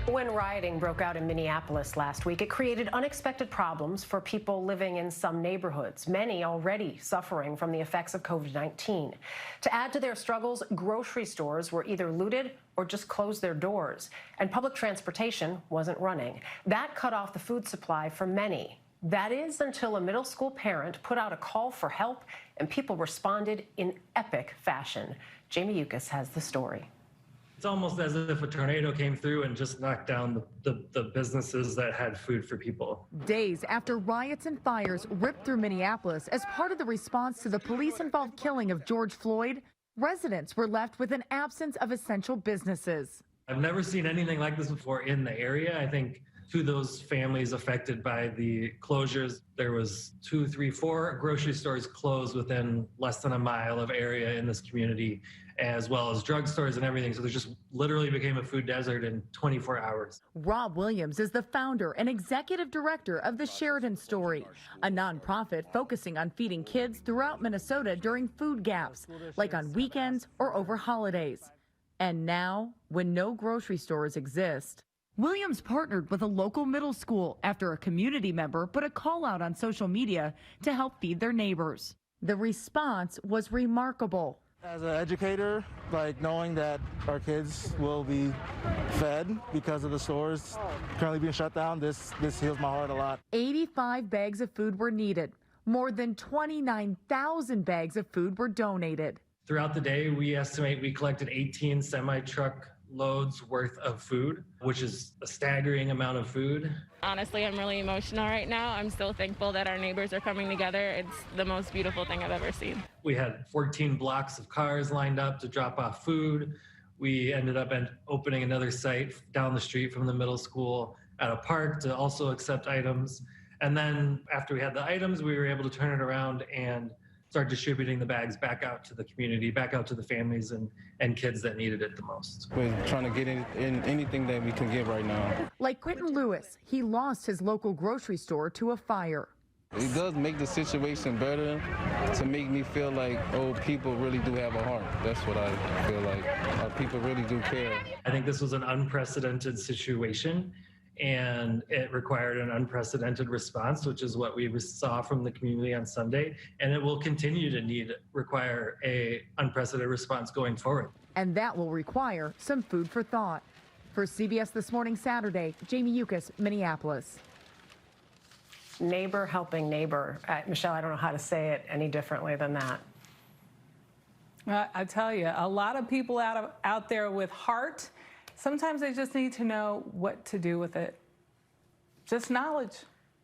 When rioting broke out in Minneapolis last week, it created unexpected problems for people living in some neighborhoods, many already suffering from the effects of COVID-19. To add to their struggles, grocery stores were either looted or just closed their doors, and public transportation wasn't running. That cut off the food supply for many. That is until a middle school parent put out a call for help, and people responded in epic fashion. Jamie Yukas has the story. It's almost as if a tornado came through and just knocked down the businesses that had food for people. Days after riots and fires ripped through Minneapolis as part of the response to the police-involved killing of George Floyd, residents were left with an absence of essential businesses. I've never seen anything like this before in the area. I think to those families affected by the closures, there was 2, 3, 4 grocery stores closed within less than a mile of area in this community, as well as drugstores and everything. So there just literally became a food desert in 24 hours. Rob Williams is the founder and executive director of the Sheridan Story, a nonprofit focusing on feeding kids throughout Minnesota during food gaps, like on weekends or over holidays. And now, when no grocery stores exist, Williams partnered with a local middle school after a community member put a call out on social media to help feed their neighbors. The response was remarkable. As an educator, knowing that our kids will be fed because of the stores currently being shut down, this heals my heart a lot. 85 bags of food were needed. More than 29,000 bags of food were donated. Throughout the day, we estimate we collected 18 semi-truck loads worth of food, which is a staggering amount of food. Honestly, I'm really emotional right now. I'm so thankful that our neighbors are coming together. It's the most beautiful thing I've ever seen. We had 14 blocks of cars lined up to drop off food. We ended up opening another site down the street from the middle school at a park to also accept items. And then after we had the items, we were able to turn it around and start distributing the bags back out to the community, back out to the families and kids that needed it the most. We're trying to get in anything that we can get right now. Like Quentin Lewis, he lost his local grocery store to a fire. It does make the situation better to make me feel like, oh, people really do have a heart. That's what I feel like. People really do care. I think this was an unprecedented situation, and it required an unprecedented response, which is what we saw from the community on Sunday, and it will continue to require a unprecedented response going forward. And that will require some food for thought. For CBS This Morning Saturday, Jamie Yukas, Minneapolis. Neighbor helping neighbor. Michelle, I don't know how to say it any differently than that. I tell you, a lot of people out there with heart. Sometimes they just need to know what to do with it. Just knowledge.